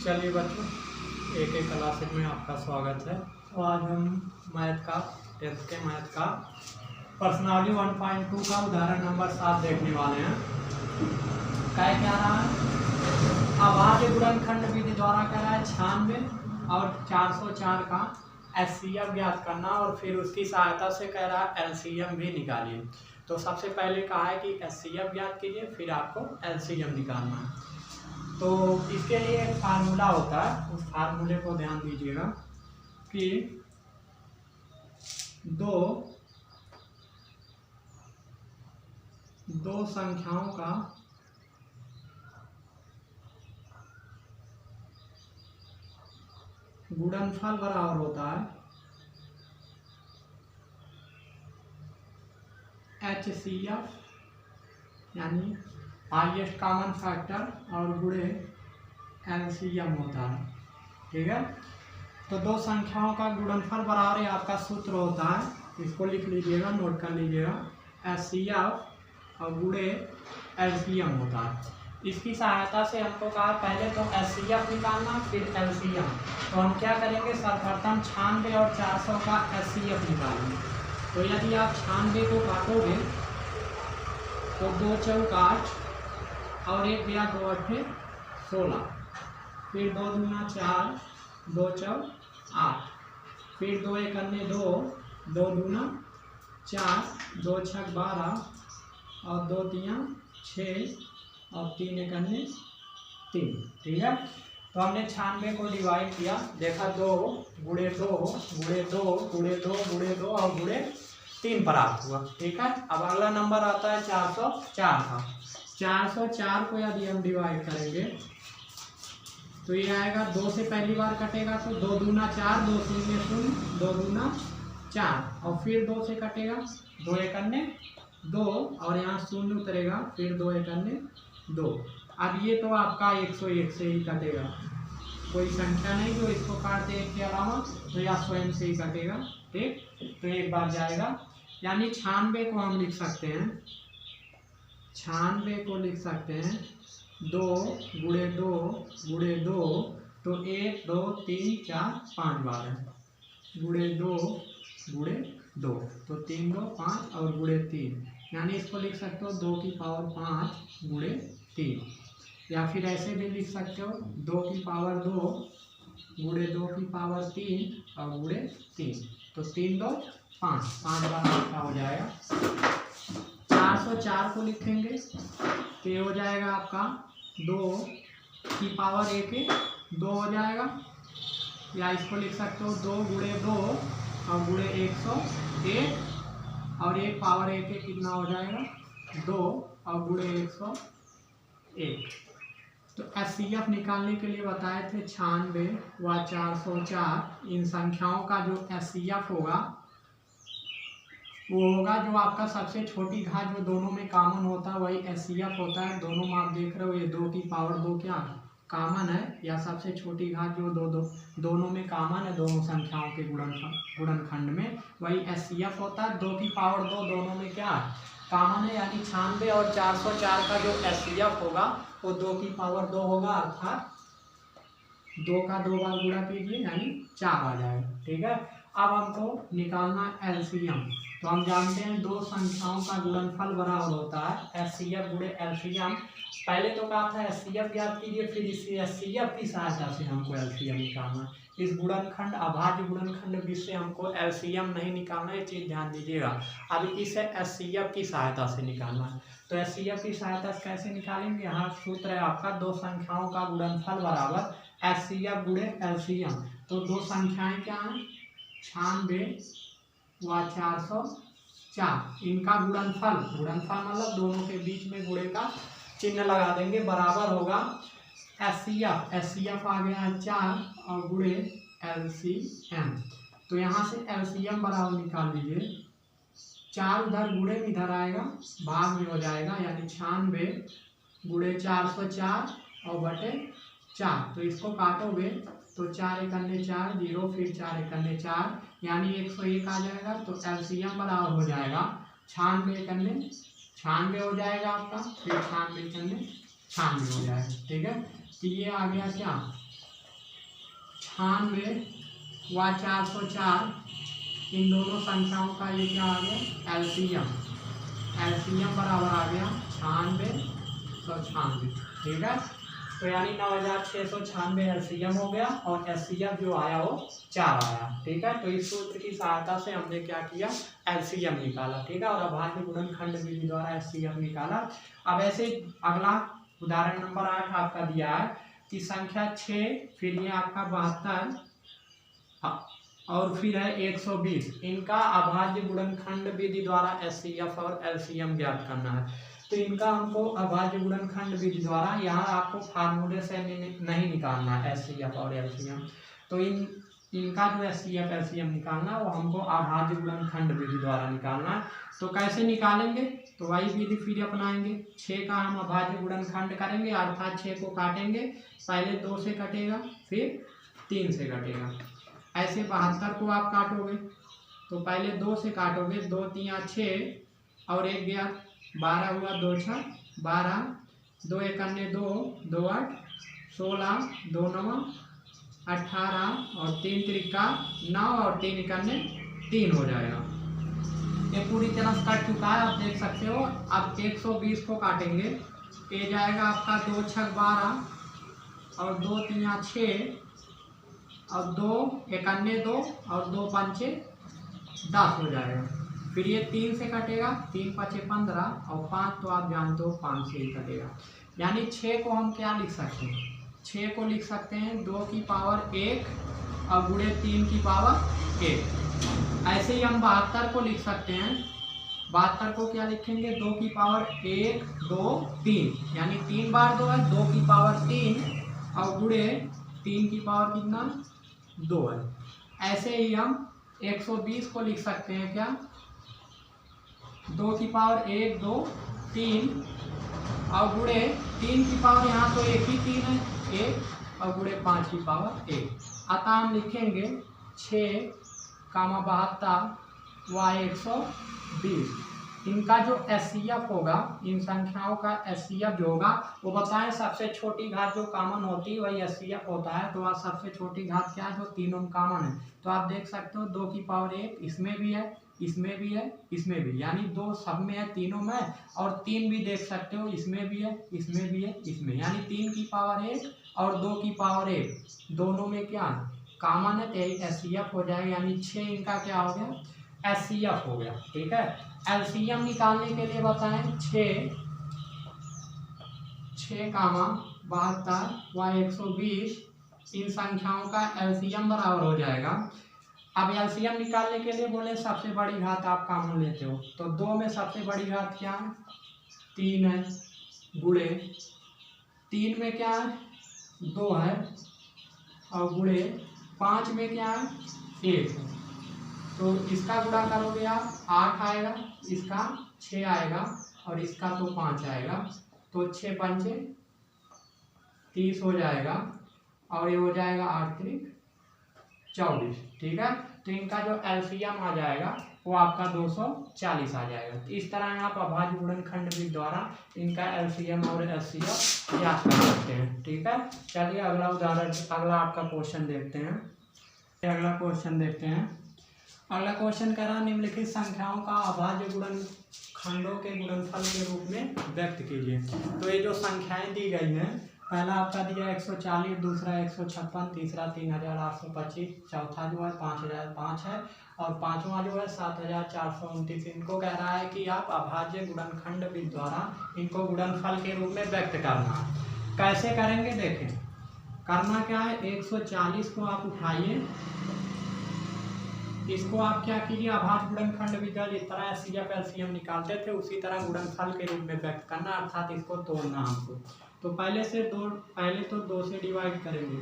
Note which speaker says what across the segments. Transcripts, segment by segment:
Speaker 1: चलिए बच्चों, एक क्लासेज में आपका स्वागत है। तो आज हम मैथ का 10th के मैथ का पर्सनालिटी 1.2 का उदाहरण नंबर 7 देखने वाले हैं। क्या रहा है? अभाज्य गुणनखंड विधि द्वारा क्या रहा है? 96 और 404 का एचसीएफ ज्ञात करना और फिर उसकी सहायता से कह रहा है एलसीएम भी निकालिए। तो सबसे पहले कहा है कि एचसीएफ ज्ञात कीजिए, फिर आपको एलसीएम निकालना है। तो इसके लिए एक फार्मूला होता है, उस फार्मूले को ध्यान दीजिएगा कि दो संख्याओं का गुणनफल बराबर होता है एचसीएफ यानी हाईएस्ट कॉमन फैक्टर और गुणे एलसीएम होता है। ठीक है, तो दो संख्याओं का गुणनफल बराबर है आपका सूत्र होता है, इसको लिख लीजिएगा, नोट कर लीजिएगा। एचसीएफ और गुणे एलसीएम होता है। इसकी सहायता से हमको कहा पहले तो एचसीएफ निकालना फिर एलसीएम। तो हम क्या करेंगे, सर्वप्रथम 96 और 400 का एचसीएफ निकालेंगे। तो यदि आप 96 को काटोगे तो 2 चौक 8 और 1 गया 2 8 16, फिर 2 दूना 4, 2 चौक 8, फिर 2 1 अन्य 2, 2 दूना 4, 2 छक 12 और 2 तियाँ 6 और 3 1 अन्य 3। ठीक है, तो हमने 96 को डिवाइड किया, देखा 2 गुणे 2 गुणे 2 गुणे 2 गुणे 2 और गुणे 3 प्राप्त हुआ। ठीक है, अब अगला नंबर आता है 404 का। 404 को यदि हम डिवाइड करेंगे तो ये आएगा 2 से पहली बार कटेगा तो 2 दूना 4, 2 शून्य 0, 2 दूना 4 और फिर 2 से कटेगा 2 1 अन्य 2 और यहाँ शून्य उतरेगा, फिर 2 1 अन्य 2। अब ये तो आपका 101 से ही कटेगा, कोई संख्या नहीं जो इसको काट दे के अलावा, तो यह स्वयं से ही कटेगा। ठीक, तो एक बार जाएगा, यानी 96 को हम लिख सकते हैं, 96 को लिख सकते हैं 2 गुणे 2 गुणे 2, तो 1 2 3 4 5 बार है, गुणे 2 गुणे 2, तो 3 2 5 और गुणे 3, यानी इसको लिख सकते हो 2 की पावर 5 गुणे 3, या फिर ऐसे भी लिख सकते हो 2 की पावर 2 गुणे 2 की पावर 3 और गुणे 3, तो 3 2 5 बार लिखा हो जाएगा। 404 को लिखेंगे तो ये हो जाएगा आपका 2 की पावर 1 2 हो जाएगा, या इसको लिख सकते हो 2 गुणे 2 और गुणे 101 और 1 पावर 1 कितना हो जाएगा 2 और गुणे 101। तो एचसीएफ निकालने के लिए बताए थे 96 व 404, इन संख्याओं का जो एचसीएफ होगा वो होगा जो आपका सबसे छोटी घात जो दोनों में कॉमन होता है वही एचसीएफ होता है। दोनों में आप देख रहे हो ये 2 की पावर 2 क्या कॉमन है, या सबसे छोटी घात जो दोनों में कॉमन है, दोनों संख्याओं के गुणनखंड में, वही एचसीएफ होता है। 2 की पावर 2 दोनों में क्या कॉमन है, यानी 96 और 404 का जो एचसीएफ होगा वो 2 की पावर 2 होगा, अर्थात 2 का 2 बार गुणा कीजिए यानी 4 आ जाएगा। ठीक है, अब हमको निकालना एलसीएम। तो हम जानते हैं दो संख्याओं का गुणनफल बराबर होता है एचसीएफ गुणे एलसीएम। पहले तो कहा था एचसीएफ ज्ञात कीजिए, फिर इस एचसीएफ की सहायता से हमको एलसीएम निकालना। इस गुणनखंड अभाज्य गुणनखंड विधि से हमको एलसीएम नहीं निकालना, ये चीज़ ध्यान दीजिएगा। अब इसे एचसीएफ की सहायता से निकालना है। तो एचसीएफ की सहायता से कैसे निकालेंगे, यहाँ सूत्र है आपका दो संख्याओं का गुणनफल बराबर एचसीएफ गुणे एलसीएम। तो दो संख्याएं क्या हैं, 96 व 404, इनका गुणनफल मतलब दोनों के बीच में गुणे का चिन्ह लगा देंगे, बराबर होगा एचसीएफ आ गया है 4 और गुणे एलसीएम। तो यहाँ से एलसीएम बराबर निकाल लीजिए, 4 उधर गुणे में इधर आएगा, भाग में हो जाएगा, यानी 96 गुणे 404 और बटे 4। तो इसको काटोगे तो 4 1 अन्य 4 0, फिर 4 1 अन्य 4, यानी 101 आ जाएगा। तो एलसीएम बराबर हो जाएगा 96 1 अन्य 96 हो जाएगा आपका, फिर 96 1 अन्य 96 हो जाएगा। ठीक है, तो ये आ गया क्या 96 व 404, इन दोनों संख्याओं का ये क्या आ गया, एलसीएम। एलसीएम बराबर आ गया 9696, ठीक है। तो यानी 9696 एलसीएम हो गया और एचसीएफ जो आया वो 4 आया, ठीक है। तो इस सूत्र की सहायता से हमने क्या किया, एलसीएम निकाला, ठीक है, और अभाज्य गुणनखंड विधि द्वारा एचसीएफ निकाला। अब ऐसे अगला उदाहरण नंबर 8 आपका दिया है कि संख्या 6, फिर ये आपका 72 और फिर है 120, इनका अभाज्य गुणनखंड विधि द्वारा एचसीएफ और एलसीएम ज्ञात करना है। तो इनका हमको अभाज्य गुणनखंड विधि द्वारा, यहाँ आपको फार्मूले से नहीं निकालना है एचसीएफ और एलसीएम, तो इनका जो एचसीएफ एलसीएम निकालना वो हमको अभाज्य गुणनखंड विधि द्वारा निकालना है। तो कैसे निकालेंगे, तो वही विधि फिर अपनाएंगे। 6 का हम अभाज्य गुणनखंड करेंगे, अर्थात 6 को काटेंगे, पहले 2 से कटेगा, फिर 3 से कटेगा। ऐसे 72 को आप काटोगे तो पहले 2 से काटोगे, 2 3 6 और 1 गया 12 हुआ, 2 6 12, 2 1 2 2 8 16, 2 9 18 और 3 त्रिका 9 और 3 1 3 हो जाएगा। ये पूरी तरह से कट चुका है, आप देख सकते हो। अब 120 को काटेंगे, ये जाएगा आपका 2 6 12 और 2 3 6 और 2 1 2 और 2 5 10 हो जाएगा। फिर ये 3 से कटेगा, 3 5 15 और 5 तो आप जानते हो 5 से ही कटेगा। यानी 6 को हम क्या लिख सकते हैं, 6 को लिख सकते हैं 2 की पावर 1 और गुणे 3 की पावर 1। ऐसे ही हम 72 को लिख सकते हैं, 72 को क्या लिखेंगे, 2 की पावर 1 2 3, यानी 3 बार 2 है, 2 की पावर 3 और गुणे 3 की पावर कितना 2 है। ऐसे ही हम 120 को लिख सकते हैं क्या, 2 की पावर 1 2 3 और गुणे 3 की पावर, यहाँ तो एक ही 3 है 1 और गुणे 5 की पावर 1। अतः हम लिखेंगे 6 कामा 72 व 120। इनका जो एचसीएफ होगा, इन संख्याओं का एचसीएफ जो होगा वो बताएं, सबसे छोटी घात जो कॉमन होती है वही एचसीएफ होता है। तो आज सबसे छोटी घात क्या है, जो तीनों कॉमन है। तो आप देख सकते हो 2 की पावर 1 इसमें भी है, इसमें भी है, इसमें भी, यानी 2 सब में है, तीनों में। और 3 भी देख सकते हो, इसमें भी है, इसमें भी है, इसमें, यानी 3 की पावर 1 और 2 की पावर 1 दोनों में क्या कॉमन है, तो यही एचसीएफ हो जाएगा। यानी 6 इनका क्या हो गया, एचसीएफ हो गया, ठीक है। एलसीएम निकालने के लिए बताएं, 6 कामा 72 व 120, इन संख्याओं का एलसीएम बराबर हो जाएगा। अब एलसीएम निकालने के लिए बोले सबसे बड़ी घात आप कॉमन लेते हो, तो 2 में सबसे बड़ी घात क्या है, 3 है, गुणे 3 में क्या है 2 है और गुणे 5 में क्या है 1 है। तो इसका गुणा करोगे आप 8 आएगा, इसका 6 आएगा और इसका तो 5 आएगा, तो 6 5 30 हो जाएगा और ये हो जाएगा 8 3 24, ठीक है। तो इनका जो एलसीएम आ जाएगा वो आपका 240 आ जाएगा। तो इस तरह आप अभाज्य गुणनखंड विधि द्वारा इनका एलसीएम और एचसीएफ ज्ञात कर सकते हैं, ठीक है। चलिए अगला उदाहरण, अगला आपका क्वेश्चन देखते हैं। अगला क्वेश्चन देखते हैं। अगला क्वेश्चन कह रहा है, निम्नलिखित संख्याओं का अभाज्य गुणनखंडों के गुणनफल के रूप में व्यक्त कीजिए। तो ये जो संख्याएं दी गई हैं, पहला आपका दिया 140, दूसरा 156, तीसरा 3825, चौथा जो है 5005 है और पांचवा जो है 7429। इनको कह रहा है कि आप अभाज्य गुणनखंड विधि द्वारा इनको गुणनफल के रूप में व्यक्त करना है। कैसे करेंगे देखें, करना क्या है, 140 को आप उठाइए, इसको आप क्या कीजिए, अभाज्य गुणनखंड विधि जिस तरह एचसीएफ एलसीएम निकालते थे उसी तरह गुणनफल के रूप में व्यक्त करना, अर्थात इसको तोड़ना हमको। तो पहले तो 2 से डिवाइड करेंगे,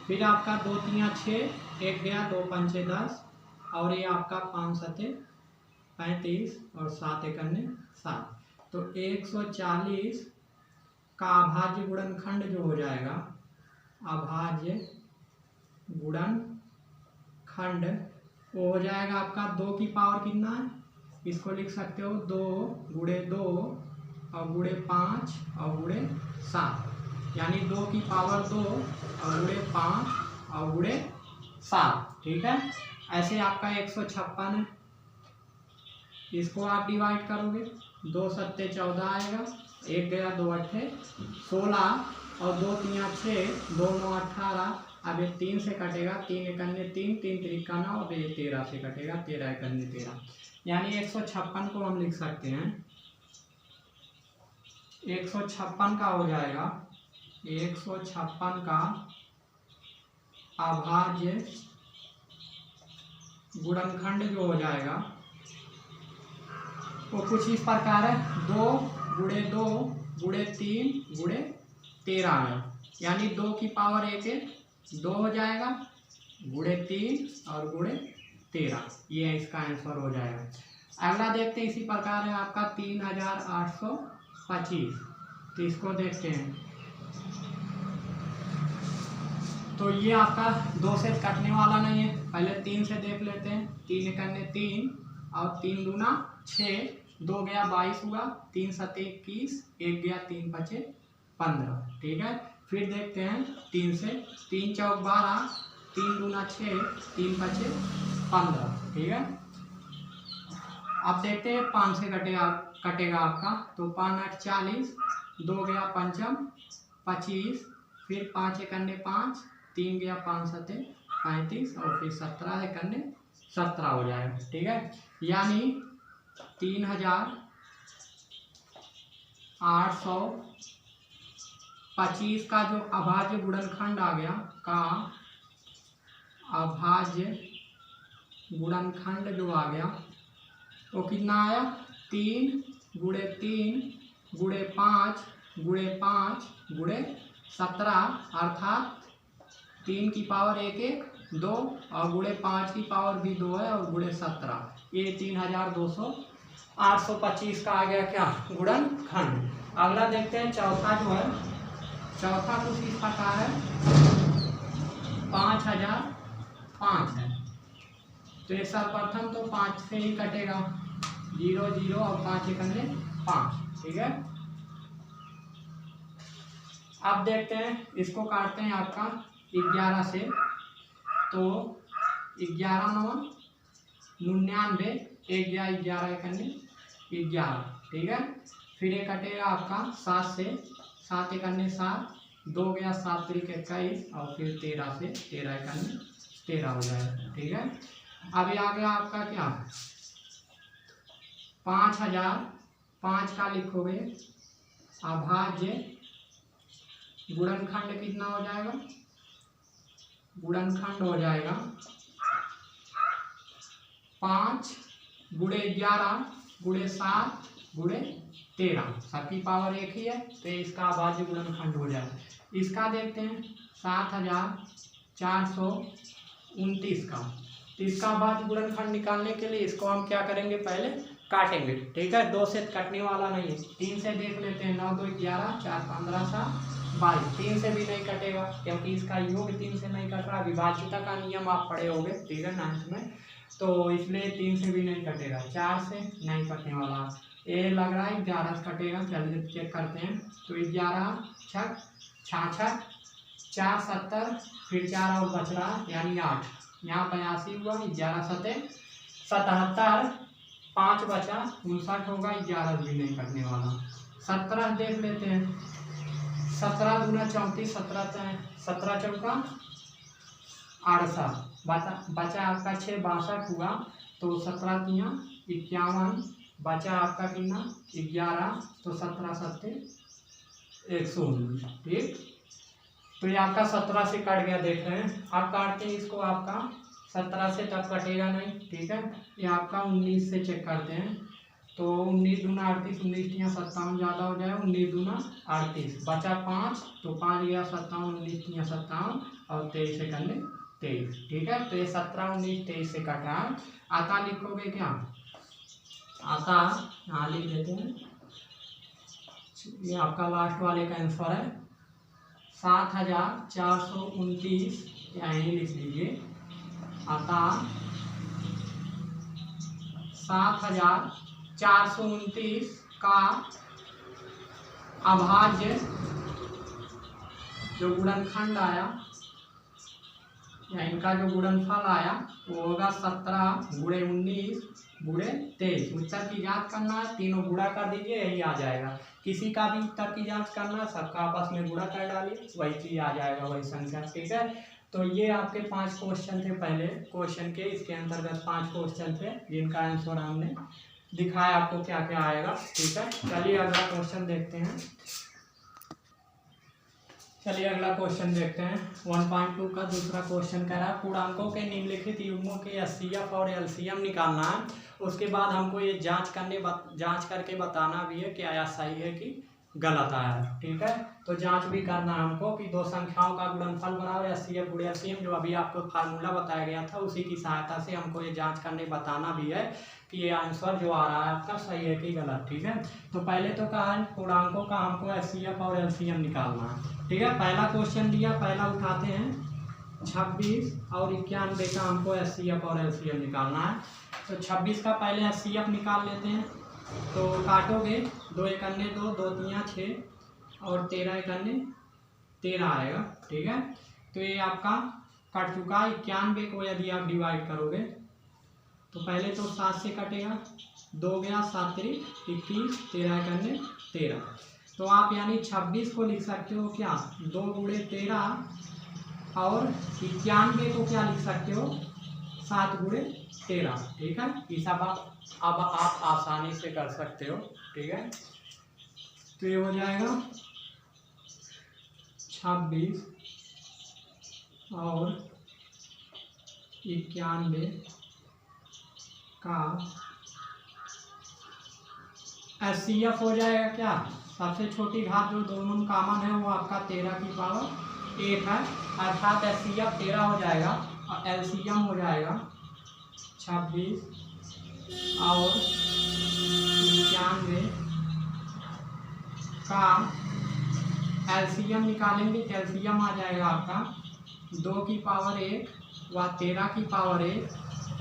Speaker 1: फिर आपका 2 3 6, 1 गया 2 5 10 और ये आपका 5 7 35 और 7 1 7। तो 140 का अभाज्य गुणनखंड जो हो जाएगा, अभाज्य गुणनखंड वो हो जाएगा आपका 2 की पावर कितना है, इसको लिख सकते हो 2 गुणे 2 और गुणे 5 और गुणे 7, यानी 2 की पावर 2 और गुणे 5 और गुणे 7, ठीक है। ऐसे आपका 156 है, इसको आप डिवाइड करोगे, 2 सत्ते 14 आएगा, 1 गया 2 अट्ठे 16 और 2 तिया 6, 2 9 18। अब ये 3 से कटेगा, 3 एकन्ने 3, 3 त्रिका 9, अब ये 13 से कटेगा, 13 एकन्ने 13, यानी 156 को हम लिख सकते हैं, 156 का हो जाएगा, 156 का अभाज्य गुणनखंड जो हो जाएगा वो कुछ इस प्रकार है, 2 गुणे 2 गुणे 3 गुणे 13 है, यानी 2 की पावर 1 2 हो जाएगा, गुणे 3 और गुणे 13, ये इसका आंसर हो जाएगा। अगला देखते हैं, इसी प्रकार है आपका 3825, तो इसको देखते हैं। तो ये आपका 2 से कटने वाला नहीं है, पहले 3 से देख लेते हैं, 3 एकन्ने 3 और 3 दूना 6, 2 गया 22 हुआ, 3 सत्ते 21, 1 गया 3 पचे 15, ठीक है। फिर देखते हैं 3 से, 3 चौक 12, 3 दूना 6, 3 पचे 15, ठीक है। अब देखते हैं 5 से कटेगा आपका, तो 5 8 40, 2 गया पंचम 25, फिर 5 एकन्ने 5, 3 गया 5 सत्ते 35 और फिर 17 एकन्ने 17 हो जाएगा, ठीक है। यानी 3825 का जो अभाज्य गुणनखंड आ गया, का अभाज्य गुणनखंड जो आ गया वो कितना आया, 3 गुणे 3 गुणे 5 गुणे 5 गुणे 17, अर्थात 3 की पावर 1 1 2 और गुणे 5 की पावर भी 2 है और गुणे 17, ये 3825 का आ गया क्या, गुणनखंड। अगला देखते हैं चौथा जो है, चौथा कुछ इस प्रकार है, 5005 है, तो ये सर्वप्रथम तो 5 से ही कटेगा, 0 0 और 5 एकन्ने 5, ठीक है। अब देखते हैं, इसको काटते हैं आपका 11 से, तो 11 9 99, 1 गया 11 एकन्ने 11, ठीक है। फिर ये कटेगा आपका 7 से, 7 एकन्ने 7, 2 गया 7 त्रिक 21 और फिर 13 से, 13 एकन्ने 13 हो जाएगा, ठीक है। अब ये आ गया आपका क्या, 5005 का लिखोगे, अभाज्य गुणनखंड कितना हो जाएगा, गुणनखंड हो जाएगा 5 गुणे 11 गुणे 7 गुणे 13, सबकी पावर 1 ही है, तो इसका अभाज्य गुणनखंड हो जाएगा। इसका देखते हैं 7429 का, तो इसका अभाज्य गुणनखंड निकालने के लिए इसको हम क्या करेंगे, पहले काटेंगे, ठीक है। 2 से कटने वाला नहीं है, 3 से देख लेते हैं, 9 2 11, 4 15 7 22, 3 से भी नहीं कटेगा क्योंकि इसका योग 3 से नहीं कट रहा, विभाज्यता का नियम आप पढ़े होंगे, ठीक है, 9th में, तो इसलिए 3 से भी नहीं कटेगा, 4 से नहीं कटने वाला, ये लग रहा है 11 से कटेगा, चलिए चेक करते हैं, तो 11 छक 66, 4 70, फिर 4 और बच रहा यानी 8, यहाँ 82 हुआ, 11 सत्ते 77, 5 बचा 59 होगा, 11 भी नहीं कटने वाला। 17 देख लेते हैं, 17 दूना 34, 17 चौका 68, बचा आपका 6 62 हुआ, तो 17 तिया 51, बचा आपका कितना 11, तो 17 सत्ते 119, ठीक। तो ये आपका 17 से कट गया, देख रहे हैं। आप काटते हैं इसको, आपका 17 से तब कटेगा नहीं, ठीक है। ये आपका 19 से चेक करते हैं, तो 19 दूना 38, 19 तिया 57 ज़्यादा हो जाएगा, 19 दूना 38, बचा 5, तो 5 गया 57, 19 तिया 57 और 23 एकन्ने 23, ठीक है। तो ये 17 19 23 से कट रहा है। आता लिखोगे क्या, आता यहाँ लिख देते हैं, ये आपका लास्ट वाले का आंसर है 7429, यहीं लिख लीजिए, आता 7429 का अभाज्य जो गुणनखंड आया या इनका जो गुणनफल आया वो होगा 17 गुणे 19 गुणे 23। उत्तर की जांच करना है, तीनों गुणा कर दीजिए, यही आ जाएगा। किसी का भी उत्तर की जांच करना है, सबका आपस में गुणा कर डालिए, वही चीज आ जाएगा, वही संख्या। ठीक है, तो ये आपके 5 क्वेश्चन थे पहले क्वेश्चन के। इसके अंतर्गत 5 क्वेश्चन थे जिनका आंसर हमने दिखाया आपको क्या क्या आएगा। ठीक है, चलिए अगला क्वेश्चन देखते हैं। चलिए अगला क्वेश्चन देखते हैं। 1.2 का दूसरा क्वेश्चन कह रहा है पूर्णांकों के निम्नलिखित युग्मों के एचसीएफ और एलसीएम निकालना है। उसके बाद हमको ये जांच करके बताना भी है क्या सही है कि गलत आया है। ठीक है, तो जांच भी करना है हमको कि दो संख्याओं का गुणनफल बराबर एचसीएफ गुणे एलसीएम, जो अभी आपको फार्मूला बताया गया था उसी की सहायता से हमको ये जांच करने बताना भी है कि ये आंसर जो आ रहा है आपका सही है कि गलत। ठीक है, तो पहले तो कहा है पूर्णांकों का हमको एचसीएफ और एलसीएम निकालना है। ठीक है, पहला क्वेश्चन दिया, पहला उठाते हैं 26 और 91 का हमको एचसीएफ और एलसीएम निकालना है। तो 26 का पहले एचसीएफ निकाल लेते हैं। तो काटोगे 2 एकन्ने 2, 2 तियाँ 6 और 13 एकन्ने 13 आएगा। ठीक है, तो ये आपका कट चुका। 91 को यदि आप डिवाइड करोगे तो पहले तो 7 से कटेगा, 2 गया 7 3 21, 13 एकन्ने 13। तो आप यानी 26 को लिख सकते हो क्या 2 गुणे 13 और 91 को क्या लिख सकते हो 7 गुणे 13। ठीक है, ये सब अब आप आसानी से कर सकते हो। ठीक है, तो ये हो जाएगा 26 और 91 का एचसीएफ हो जाएगा क्या, सबसे छोटी घात जो दोनों कॉमन है वो आपका 13 की पावर 1 है, अर्थात एचसीएफ 13 हो जाएगा और एलसीएम हो जाएगा 26 और 91 का एलसीएम निकालेंगे। एलसीएम आ जाएगा आपका 2 की पावर 1 व 13 की पावर 1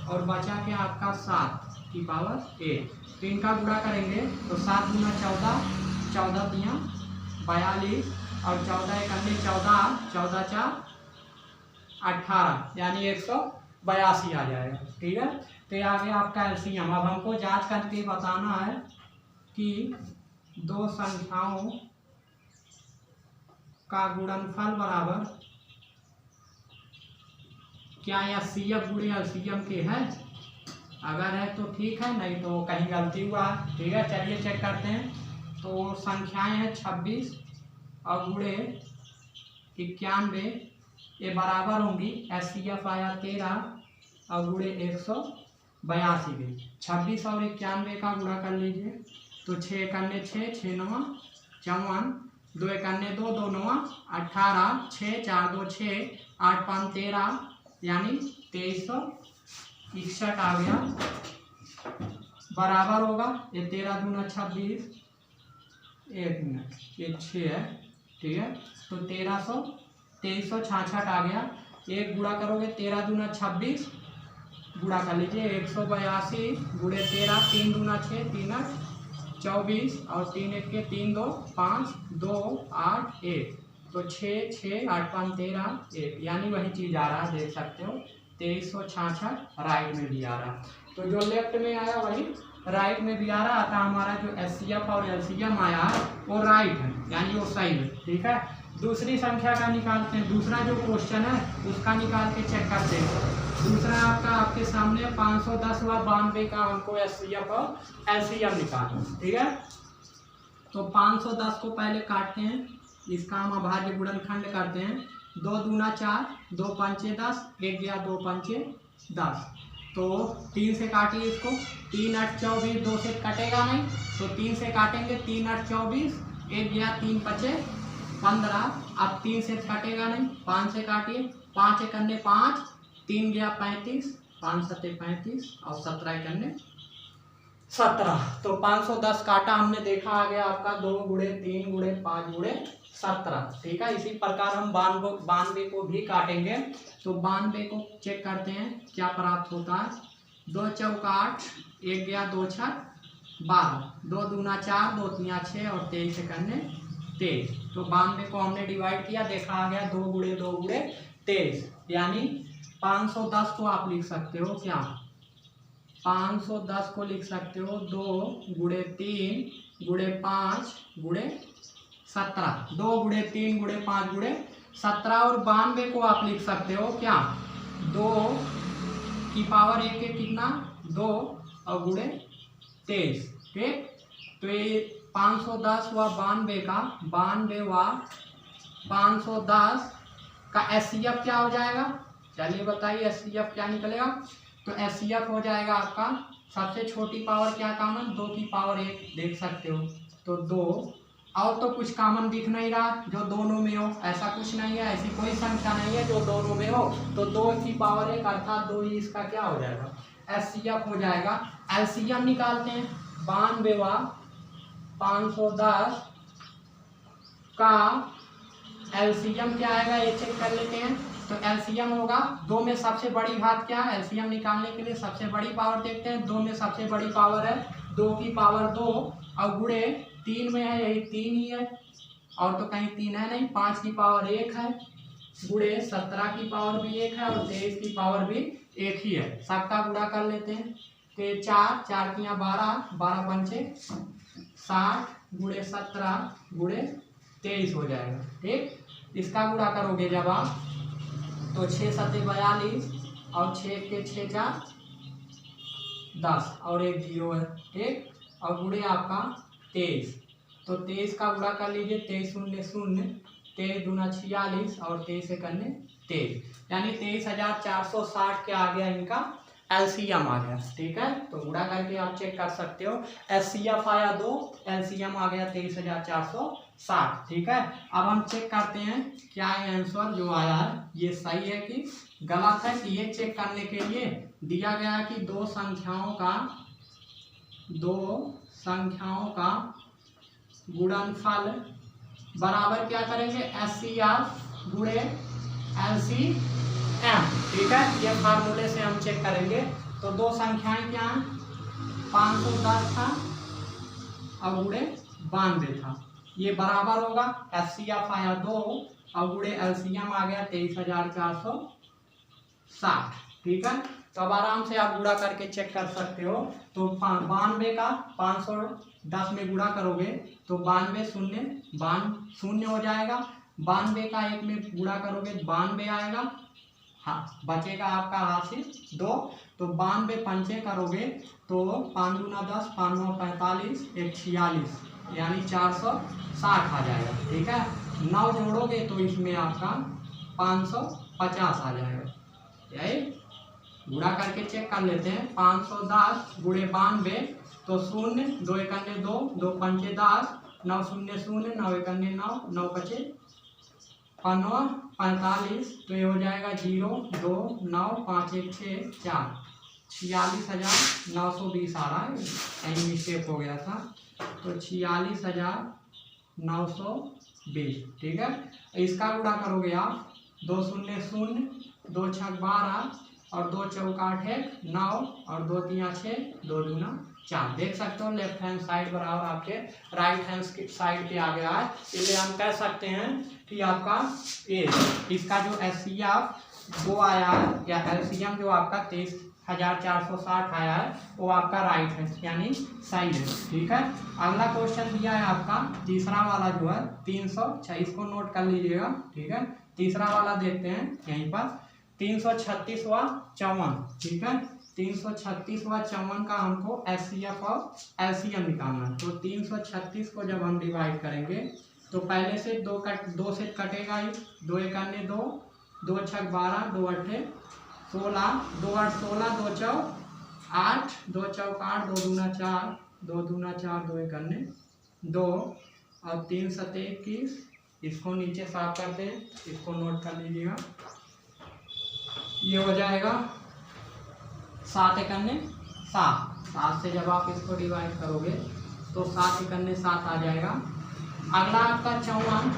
Speaker 1: और बचा के आपका 7 की पावर 1। तो इनका गुणा करेंगे तो 7 गुना 14, 14 तियाँ 42 और 14 एकन्ने 14, 14 4 18 यानी 182 आ जाएगा। ठीक है, तो ये आ गया आपका एलसीएम। अब हमको जांच करके बताना है कि दो संख्याओं का गुणनफल बराबर क्या एचसीएफ गुणे एलसीएम के है। अगर है तो ठीक है, नहीं तो कहीं गलती हुआ है। ठीक है, चलिए चेक करते हैं। तो संख्याएं हैं 26 और गुणे 91, ये बराबर होंगी। एचसीएफ आया 13 और गुणे 182 भी। 26 और 91 का गुणा कर लीजिए तो 6 एकन्ने 6, 6 9 54, 2 एकन्ने 2, 2 9 18, 6 4 2 6, 8 5 13 यानी 2361 आ गया। बराबर होगा ये 13 दूना 26, 1 मिनट ये 6 है। ठीक है, तो 2366 आ गया। एक गुणा करोगे 13 दूना 26, गुणा कर लीजिए 182 गुणे 13, 3 दूना 6, 3 8 24 और 3 1 के 3 2 5 2 8 1, तो 6 6 8 5 13 1 यानी वही चीज़ आ रहा है, देख सकते हो 2366 राइट में भी आ रहा है। तो जो लेफ्ट में आया वही राइट में भी आ रहा था। हमारा जो एचसीएफ और एलसीएम आया है वो राइट है, यानी वो सही है। ठीक है, दूसरी संख्या का निकालते हैं। दूसरा जो क्वेश्चन है उसका निकाल के चेक करते हैं। दूसरा आपका आपके सामने 510 व 92 का हमको एचसीएफ और एलसीएम निकालना। ठीक है, तो 510 को पहले काटते हैं, इसका हम अभाज्य गुणनखंड करते हैं। 2 दूना 4, 2 पंचे 10, 1 गया 2 पंचे 10, तो 3 से काटिए इसको। 3 8 24, 2 से कटेगा नहीं तो 3 से काटेंगे। 3 8 24, 1 गया 3 पचे 15, अब 3 से कटेगा नहीं, 5 से काटिए। 5 एकन्ने 5, 3 गया 35, 5 सत्ते 35 और 17 एकन्ने 17। तो 510 काटा हमने, देखा आ गया आपका 2 गुणे 3 गुणे 5 गुणे 17। ठीक है, इसी प्रकार हम 92 को भी काटेंगे। तो 92 को चेक करते हैं क्या प्राप्त होता है। 2 चौका 8, 1 गया 2 छक 12, 2 दूना 4, 2 तियाँ 6 और 23 एकन्ने 23। तो 92 को हमने डिवाइड किया, देखा आ गया 2 गुणे 2 गुणे 23 यानी 510 को आप लिख सकते हो क्या, 510 को लिख सकते हो 2 गुणे 3 गुणे 5 गुणे 17, 2 गुणे 3 गुणे 5 गुणे 17। और 92 को आप लिख सकते हो क्या, 2 की पावर 1 है कितना 2 और गुणे 23। ठीक, तो ये 510 व 92 का 92 व 510 का एचसीएफ क्या हो जाएगा, चलिए बताइए एचसीएफ क्या निकलेगा। तो एचसीएफ हो जाएगा आपका सबसे छोटी पावर क्या कॉमन, 2 की पावर 1 देख सकते हो, तो 2। और तो कुछ कॉमन दिख नहीं रहा जो दोनों में हो, ऐसा कुछ नहीं है, ऐसी कोई संख्या नहीं है जो दोनों में हो, तो 2 की पावर 1 अर्थात 2 ही इसका क्या हो जाएगा, एचसीएफ हो जाएगा। एलसीएम निकालते हैं, 92 व 510 का एलसीएम क्या आएगा ये चेक कर लेते हैं। तो एलसीएम होगा 2 में सबसे बड़ी घात क्या है, एलसीएम निकालने के लिए सबसे बड़ी पावर देखते हैं। 2 में सबसे बड़ी पावर है 2 की पावर 2 और गुणे 3 में है यही 3 ही है, और तो कहीं 3 है नहीं, 5 की पावर 1 है गुणे 17 की पावर भी 1 है और 23 की पावर भी 1 ही है। सबका गुणा कर लेते हैं, तो 4 4 की 12 12 पंचे 60 गुणे 17 गुणे 23 हो जाएगा। ठीक, इसका गुणा करोगे जब आप तो 6 7 42 और 6 के 6 4 10 और 1 0 है। ठीक, और गुणे आपका 23, तो 23 का गुणा कर लीजिए, 23 शून्य शून्य, 23 दूना 46 और 23 एक अन्य 23, यानी 23,460 के आ गया इनका एलसीएम आ गया। ठीक है, तो गुणा करके आप चेक कर सकते हो, एचसीएफ आया 2, एलसीएम आ गया 23,460। ठीक है, अब हम चेक करते हैं क्या आंसर जो आया है ये सही है कि गलत है। कि ये चेक करने के लिए दिया गया है कि दो संख्याओं का गुणनफल बराबर क्या करेंगे, एचसीएफ गुणे एलसीएम। ठीक है, ये फार्मूले से हम चेक करेंगे। तो दो संख्याएं क्या हैं, 510 था और गुणे 92 था, ये बराबर होगा, एचसीएफ आया 2 और गुणे एलसीएम आ गया 23,460। ठीक है, तो अब आराम से आप गुणा करके चेक कर सकते हो। तो 92 का 510 में गुणा करोगे तो 92 शून्य हो जाएगा, 92 का 1 में गुणा करोगे 92 आएगा, हाँ बचेगा आपका हासिल 2। तो 92 पंचे करोगे तो 5 दूना 10 5 9 45 1 46, यानी 460 आ जाएगा। ठीक है, 9 जोड़ोगे तो इसमें आपका 550 आ जाएगा। यही गुणा करके चेक कर लेते हैं, 510 गुणे 92 तो 0 2 1 2 2 पंचे 10 9 0 0 9 1 9 9 पचे 45, तो ये हो जाएगा 0 2 9 5 1 6 4, 46,920 आ रहा है, कहीं मिस्टेक हो गया था, तो 46,920। ठीक है, इसका गुणा करोगे आप 2 0 0 2 6 12 और 2 चौका 8 9 और 2 3 6 2 दूना 4। देख सकते हो लेफ्ट हैंड साइड बराबर आपके राइट हैंड साइड पे आ गया है, इसलिए हम कह सकते हैं कि आपका ये इसका जो एचसीएफ जो आया है या एलसीएम जो आपका 23,460 आया है वो आपका राइट है, यानी सही है। ठीक है, अगला क्वेश्चन दिया है आपका तीसरा वाला जो है 306, इसको नोट कर लीजिएगा। ठीक है, तीसरा वाला देखते हैं यहीं पर 336 व 54। ठीक है, 336 व 54 का हमको एचसीएफ और एलसीएम निकालना है। तो 336 को जब हम डिवाइड करेंगे तो पहले से 2 से कटेगा ही, 2 1 2 2 6 12 2 8 16 2 8 16 2 4 8 2 4 8 2 दूना 4 2 दूना 4 2 1 2 और 3 7 21। इसको नीचे साफ करते हैं, इसको नोट कर लीजिएगा, ये हो जाएगा 7 1 7। 7 से जब आप इसको डिवाइड करोगे तो 7 1 7 आ जाएगा। अगला आपका 54,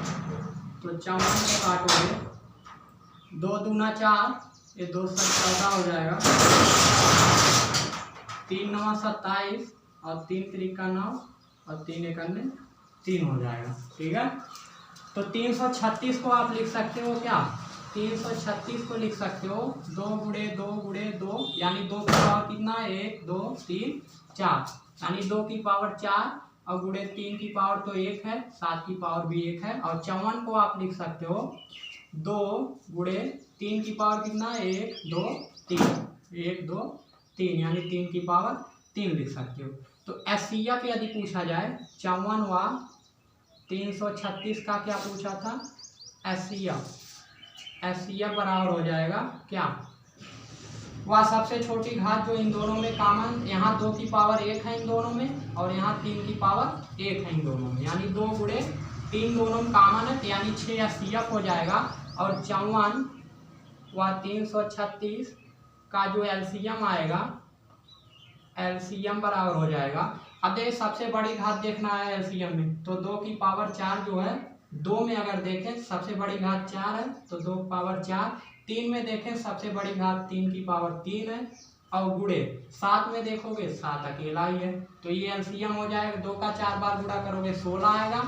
Speaker 1: तो 54 को काटोगे 2 दूना 4, ये 2 7 14 हो जाएगा, 3 9 27 और 3 3 9 और 3 1 3 हो जाएगा। ठीक है, तो 336 को आप लिख सकते हो क्या, 336 को लिख सकते हो 2 गुणे 2 गुणे 2, यानी 2 की पावर कितना, 1 2 3 4, यानी 2 की पावर 4 और गुणे 3 की पावर तो 1 है, 7 की पावर भी 1 है। और 54 को आप लिख सकते हो 2 गुणे 3 की पावर कितना, 1 2 3, 1 2 3, यानी 3 की पावर 3 लिख सकते हो। तो एससीएफ यदि पूछा जाए 54 व 336 का क्या पूछा था, एससीएफ बराबर हो जाएगा क्या, वह सबसे छोटी घात जो इन दोनों में कॉमन, यहाँ 2 की पावर 1 है इन दोनों में और यहाँ 3 की पावर 1 है इन दोनों में, यानी 2 गुणे 3 दोनों में कॉमन है, यानी 6 एससीएफ हो जाएगा। और 54 व 336 का जो एलसीएम आएगा, एलसीएम बराबर हो जाएगा, अब देखिए सबसे बड़ी घात देखना है एलसीएम में, तो 2 की पावर 4 जो है, 2 में अगर देखें सबसे बड़ी घात 4 है तो 2 की पावर 4, 3 में देखें सबसे बड़ी घात 3 की पावर 3 है, और गुणे 7 में देखोगे 7 अकेला ही है, तो ये एलसीएम हो जाएगा। 2 का 4 बार गुणा करोगे 16 आएगा,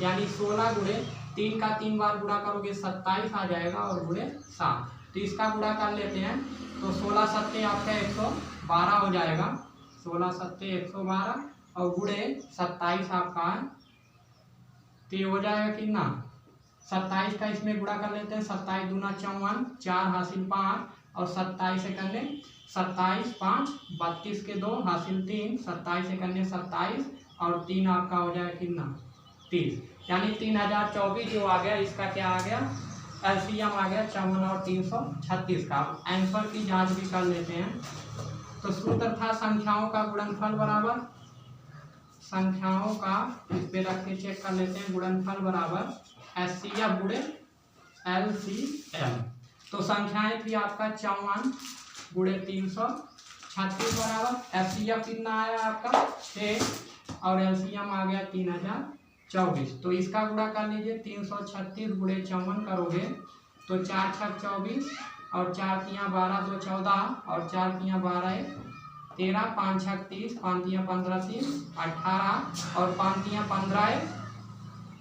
Speaker 1: यानी 16 गुणे 3 का 3 बार गुणा करोगे 27 आ जाएगा, और गुणे 7, तो इसका गुणा कर लेते हैं, तो 16 सत्ते आपका 112 हो जाएगा, 16 सत्ते 112 और गुणे 27 आपका है, तो ये हो जाएगा कितना, 27 का इसमें गुणा कर लेते हैं, 27 दूना 54, 4 हासिल 5 और 27 से करने 27 5 32 के 2 हासिल 3, 27 से करने 27 और 3 आपका हो जाएगा कितना, 30, यानी 3024 जो आ गया, इसका क्या आ गया, एलसीएम आ गया 54 और 336 का। आंसर की जांच भी कर लेते हैं, तो सूत्र था संख्याओं का गुणनफल बराबर, संख्याओं का इस पे रख के चेक कर लेते हैं, गुणनफल बराबर एससीएफ गुणे एलसीएम। तो संख्याएं थी आपका 54 गुणे 336 बराबर, एससीएफ कितना आया आपका 6 और एलसीएम आ गया 3024, तो इसका गुणा कर लीजिए, 336 गुणे 54 करोगे तो 4 छक 24 और 4 तियाँ 12 2 14 और 4 तियाँ 12 13, 5 छक 30, 5 तियाँ 15 3 18 और 5 तियाँ 15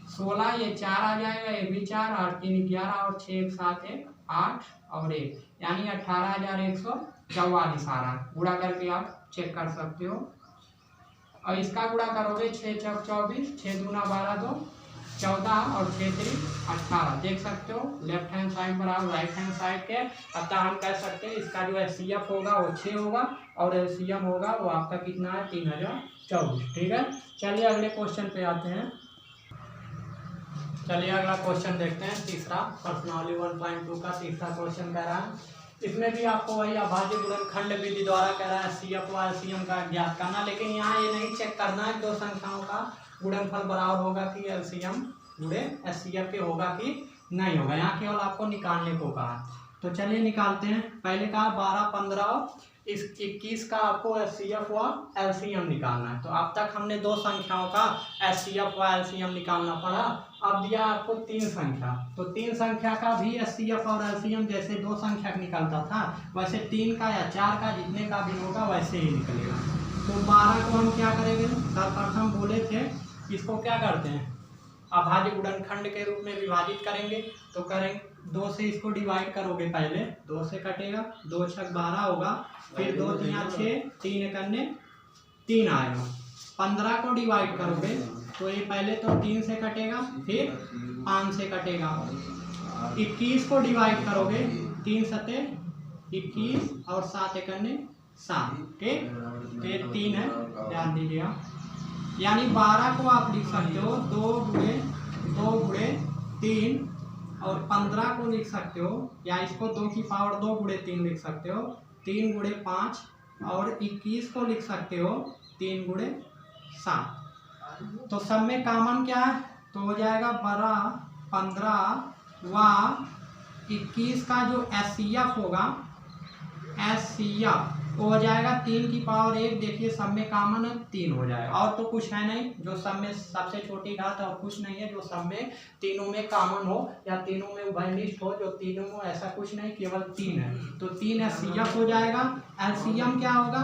Speaker 1: 16, ये 4 आ जाएगा, ये भी 4, 8 3 11 और 6 1 7 1 8 और 1, यानी 18,144 आ रहा है। गुणा करके आप चेक कर सकते हो, और इसका गुणा करोगे 6 छक 24, 6 दूना 12 2 14 और 6 3 18, देख सकते हो लेफ्ट हैंड साइड बराबर राइट हैंड साइड के, अतः हम कह सकते हैं इसका जो एचसीएफ होगा वो 6 होगा और एलसीएम होगा वो आपका कितना है 3024। ठीक है, चलिए अगले क्वेश्चन पे आते हैं। चलिए अगला क्वेश्चन देखते हैं, तीसरा प्रश्नावली 1.2 का तीसरा क्वेश्चन कह रहा है, इसमें भी आपको वही अभाज्य गुणनखंड विधि द्वारा कह रहा है एचसीएफ व एलसीएम का ज्ञात करना, लेकिन यहाँ ये नहीं चेक करना है दो संख्याओं का गुणनफल बराबर होगा कि एलसीएम गुणे एचसीएफ के होगा कि नहीं होगा, यहाँ केवल आपको निकालने को कहा। तो चलिए निकालते हैं। पहले कहा 12 15 21 का आपको एचसीएफ व एलसीएम निकालना है, तो अब तक हमने दो संख्याओं का एचसीएफ व एलसीएम निकालना पड़ा। अब दिया आपको 3 संख्या, तो 3 संख्या का भी एचसीएफ और एलसीएम जैसे दो संख्या निकलता था वैसे 3 का या 4 का जितने का भी होगा वैसे ही निकलेगा। तो 12 को हम क्या करेंगे, सर्वप्रथम बोले थे इसको क्या करते हैं अभाज्य गुणनखंड के रूप में विभाजित करेंगे, तो करेंगे 2 से इसको डिवाइड करोगे, पहले 2 से कटेगा, 2 छक 12 होगा, फिर 2 तियाँ 6, 3 करने 3 आएगा, 15 को डिवाइड करोगे तो ये पहले तो 3 से कटेगा, फिर 5 से कटेगा, 21 को डिवाइड करोगे 3 सते 21 और 7 करने 7, ठीक, ये 3 है, ध्यान दीजिएगा। यानी 12 को आप लिख सकते हो 2 गुणे 3 और 15 को लिख सकते हो, या इसको 2 की पावर 2 गुणे 3 लिख सकते हो, 3 गुणे 5 और 21 को लिख सकते हो 3 गुणे 7। तो सब में कॉमन क्या है, तो हो जाएगा 12 15 व 21 का जो एचसीएफ होगा, एचसीएफ वो हो जाएगा 3 की पावर 1, देखिए सब में कॉमन है 3 हो जाएगा, और तो कुछ है नहीं, जो सब में सबसे छोटी घात और कुछ नहीं है, जो सब में तीनों में कॉमन हो या तीनों में उभयनिष्ठ हो, जो तीनों में ऐसा कुछ नहीं, केवल 3 है, तो 3 एचसीएफ हो जाएगा। एलसीएम क्या होगा,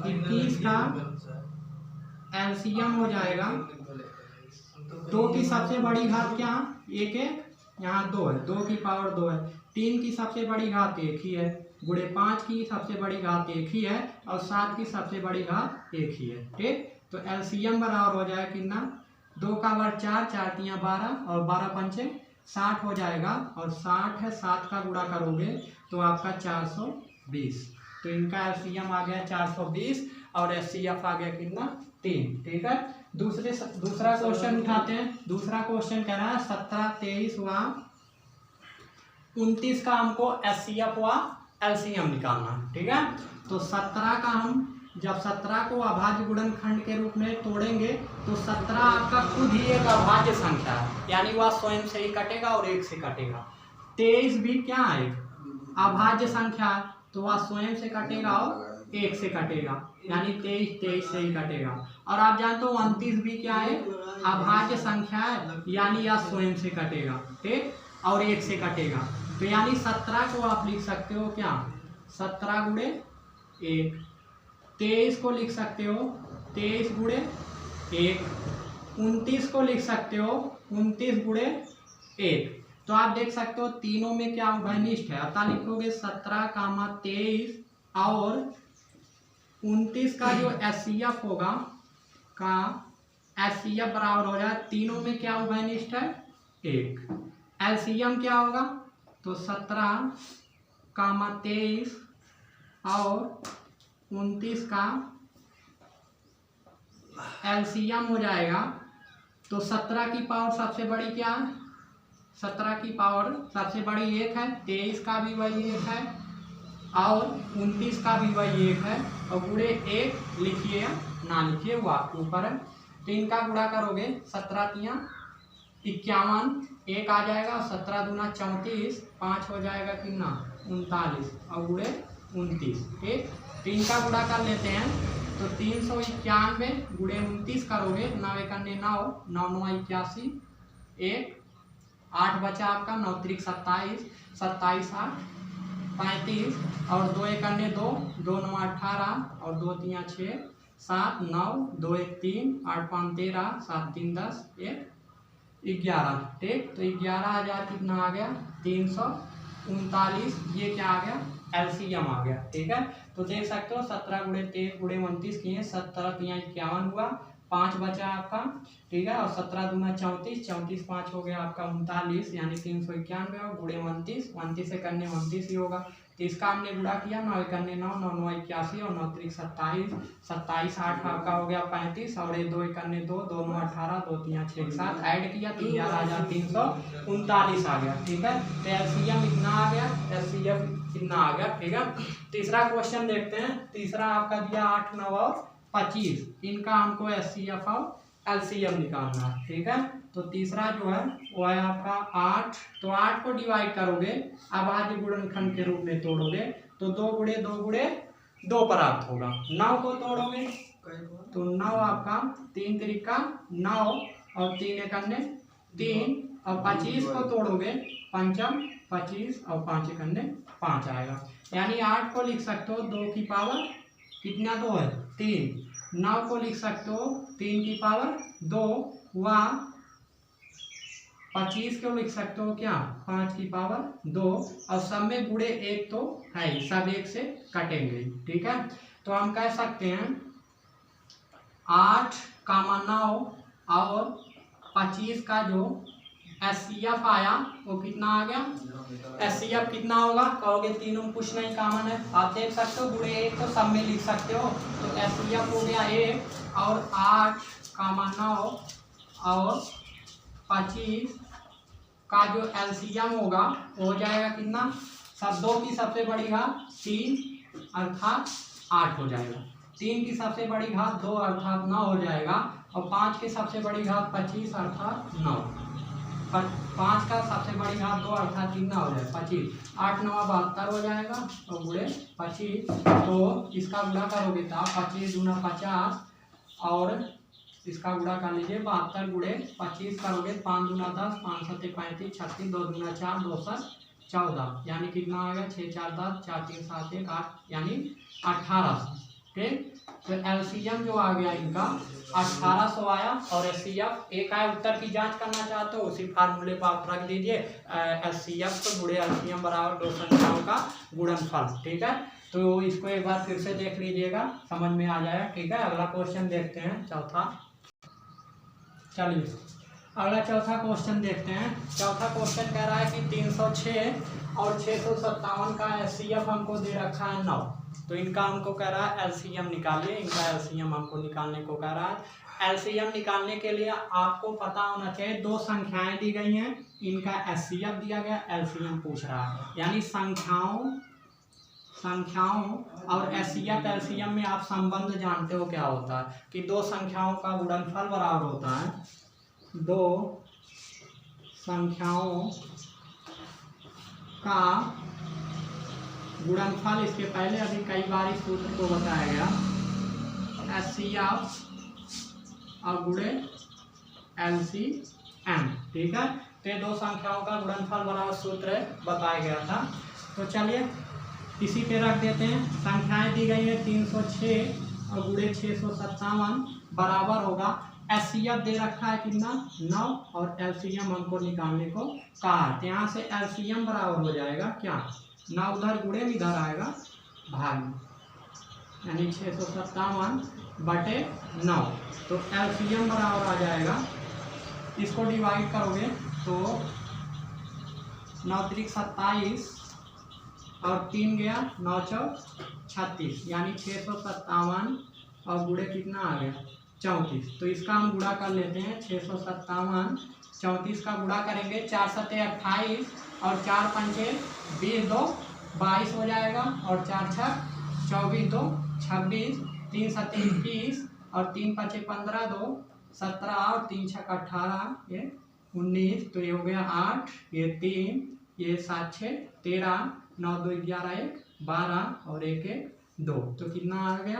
Speaker 1: 21 का एलसीएम हो जाएगा 2 की सबसे बड़ी घात क्या, 1 1 यहाँ 2 है, 2 की पावर 2 है, 3 की सबसे बड़ी घात 1 ही है, गुणे 5 की सबसे बड़ी घात 1 ही है और 7 की सबसे बड़ी घात 1 ही है। ठीक, तो एलसीएम बराबर हो जाएगा कितना, 2 का वर्ग 4, 4 तियाँ 12 और 12 पंचे 60 हो जाएगा और 60 है, 7 का गुणा करोगे तो आपका 420। तो इनका एलसीएम आ गया 420 और एचसीएफ आ गया कितना 3। ठीक है, दूसरा क्वेश्चन उठाते हैं। दूसरा क्वेश्चन कह रहा है 17, 23 व 29 का हमको एचसीएफ व एलसीएम निकालना। ठीक है, तो 17 का हम जब 17 को अभाज्य गुणनखंड के रूप में तोड़ेंगे तो 17 आपका खुद ही एक अभाज्य संख्या है, यानी वह स्वयं से ही कटेगा और 1 से कटेगा। 23 भी क्या है, अभाज्य संख्या, तो वह स्वयं से कटेगा और 1 से कटेगा, यानी 23 से ही कटेगा। और आप जानते हो 29 भी क्या है, अभाज्य संख्या है, यानी यह स्वयं से कटेगा। ठीक, और 1 से कटेगा, तो यानी 17 को आप लिख सकते हो क्या, 17 गुणे 1। 23 को लिख सकते हो 23 गुणे 1। 29 को लिख सकते हो 29 गुणे 1। तो आप देख सकते हो तीनों में क्या उभयनिष्ठ है, अतः लिखोगे 17, 23 और 29 का जो एचसीएफ होगा का एचसीएफ बराबर हो जाए, तीनों में क्या उभयनिष्ठ है 1। एलसीएम क्या होगा, तो 17, 23 और 29 का एलसीएम हो जाएगा। तो 17 की पावर सबसे बड़ी क्या है, 17 की पावर सबसे बड़ी 1 है, 23 का भी वही 1 है और 29 का भी वही 1 है, और गुणे 1 लिखिए या ना लिखिए वो आपके ऊपर है। तो इनका गुणा करोगे 17 तियाँ 51, 1 आ जाएगा, 17 दूना 34, 5 हो जाएगा कितना 39 और गुणे 29। ठीक, तो इनका गुणा कर लेते हैं, तो 391 गुणे 29 करोगे, 9 1 9, 9 9 81, 1 8 बचा आपका, 9 3 27, 27 8 35 और 2 1 2, 2 9 18 और 2 3 6 7 9, 2 1 3, 8 5 13, 7 3 10, 1 11। ठीक, तो 11,000 कितना आ गया 339। ये क्या आ गया, एलसीएम आ गया। ठीक है, तो देख सकते हो 17 गुणे 23 गुणे 29 किए, 17 तियाँ 51 हुआ, 5 बचा आपका। ठीक है, और 17 दूना 34, 34 5 हो गया आपका 39, यानी 391 और गुणे 29, 29 से करने 29 ही होगा। तो इसका हमने गुणा किया, 9 1 9, 9 9 81 और 9 3 27, 27 8 आपका हो गया 35 और 2 1 2, 2 9 18, 2 3 6 7 ऐड किया तो 11,339 आ गया। ठीक है, तो एलसीएम इतना आ गया, एलसीएम कितना आ गया। ठीक है, तीसरा क्वेश्चन देखते हैं। तीसरा आपका दिया 8 9 और 25, इनका हमको एचसीएफ और एलसीएम निकालना है। ठीक है, तो तीसरा जो है वो है आपका 8, तो 8 को डिवाइड करोगे अभाज्य गुणनखंड के रूप में तोड़ोगे तो 2 गुणे 2 गुणे 2 प्राप्त होगा। 9 को तोड़ोगे तो 9 आपका 3 त्रिका 9 और 3 1 3 और 25 को तोड़ोगे पंचम 25 और 5 1 5 आएगा, यानी 8 को लिख सकते हो 2 की पावर कितना 2 है 3। 9 को लिख सकते हो 3 की पावर 2 व 25 को लिख सकते हो क्या 5 की पावर 2 और सब में गुणे 1 तो है, सब 1 से कटेंगे। ठीक है, तो हम कह सकते हैं 8, 9 और 25 का जो एचसीएफ आया वो कितना आ गया, एचसीएफ कितना होगा कहोगे, तीनों कुछ नहीं कॉमन है, आप देख सकते हो गुणे 1 तो सब में लिख सकते हो, तो एचसीएफ हो गया 1 और 8, 9 और 25 का जो एलसीएम होगा वो हो जाएगा कितना, सब 2 की सबसे बड़ी घात 3 अर्थात 8 हो जाएगा, 3 की सबसे बड़ी घात 2 अर्थात 9 हो जाएगा और 5 की सबसे बड़ी घात 25 अर्थात 9, 5 का सबसे बड़ी घात 2 अर्थात कितना हो जाएगा 25, 8 9 72 हो जाएगा और गुणे 25, तो इसका गुणा करोगे तो 25 दूना 50 और इसका गुणा कर लीजिए 72 गुणे 25 करोगे 5 दूना 10, 5 7 35, 36, 2 दूना 4, 2 7 14, यानी कितना आ गया 6 4 10, 4 3 7 1 8, यानी 1800। ठीक। तो एलसीएम जो आ गया इनका 1800 आया और एचसीएफ एक आया। उत्तर की जांच करना चाहते हो उसी फार्मूले पर आप रख दीजिए, एचसीएफ तो गुणे एलसीएम बराबर दो संख्याओं का गुणनफल। ठीक है, तो इसको एक बार फिर से देख लीजिएगा, समझ में आ जाएगा। ठीक है, अगला क्वेश्चन देखते हैं चौथा। चलिए अगला चौथा क्वेश्चन देखते हैं। चौथा क्वेश्चन कह रहा है कि 306 और 657 का एचसीएफ हमको दे रखा है 9। तो इनका हमको कह रहा है एलसीएम निकालिए। इनका एलसीएम हमको निकालने को कह रहा है। एलसीएम निकालने के लिए आपको पता होना चाहिए, दो संख्याएं दी गई हैं, इनका एचसीएफ दिया गया, एलसीएम पूछ रहा है। यानी संख्याओं और एचसीएफ एलसीएम में आप संबंध जानते हो क्या होता है कि दो संख्याओं का गुणनफल बराबर होता है, दो संख्याओं का गुणनफल। इसके पहले अभी कई बार इस सूत्र को बताया गया, एचसीएफ और गुणे एलसीएम। ठीक है, तो ये दो संख्याओं का गुणनफल बराबर सूत्र बताया गया था। तो चलिए इसी पे रख देते हैं। संख्याएं दी गई है 306 और गुणे 657 बराबर होगा, एचसीएफ दे रखा है कितना 9 और एलसीएम हमको निकालने को कहा। तो यहाँ से एलसीएम बराबर हो जाएगा क्या, 9 उधर गुणे में इधर आएगा भाग, यानी 657 बटे 9। तो एलसीएम बराबर आ जाएगा, इसको डिवाइड करोगे तो 9 त्रिक 27 और 3 गया 9 चौक 36, यानी 657 और गुणे कितना आ गया 34। तो इसका हम गुणा कर लेते हैं, 657 34 का गुणा करेंगे, 4 सत्ते 28 और 4 पंचे 20 2 22 हो जाएगा और 4 छक 24 2 26, 3 सत्ते 21 और 3 पंचे 15 2 17 और 3 छक 18 ये 19। तो ये हो गया 8, ये 3, ये 7 6 13, 9 2 11 1 12 और 1 1 2। तो कितना आ गया,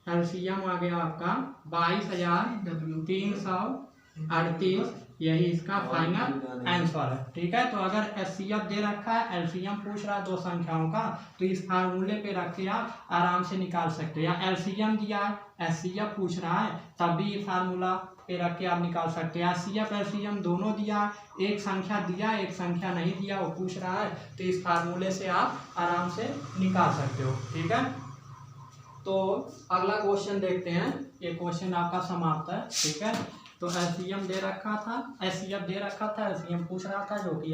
Speaker 1: एलसीएम आ गया आपका 22,338। यही इसका फाइनल आंसर है। ठीक है, तो अगर एचसीएफ दे रखा है, एलसीएम पूछ रहा है दो संख्याओं का, तो इस फार्मूले पे रख के आप आराम से निकाल सकते हो। या एलसीएम दिया है, एचसीएफ पूछ रहा है, तब भी ये फार्मूला पे रख के आप निकाल सकते हैं। एचसीएफ एलसीएम दोनों दिया, एक संख्या दिया एक संख्या नहीं दिया, वो पूछ रहा है, तो इस फार्मूले से आप आराम से निकाल सकते हो। ठीक है, तो अगला क्वेश्चन देखते हैं। ये क्वेश्चन आपका समाप्त है। ठीक है, तो एलसीएम दे रखा था, एचसीएफ दे रखा था, एलसीएम पूछ रहा था, जो कि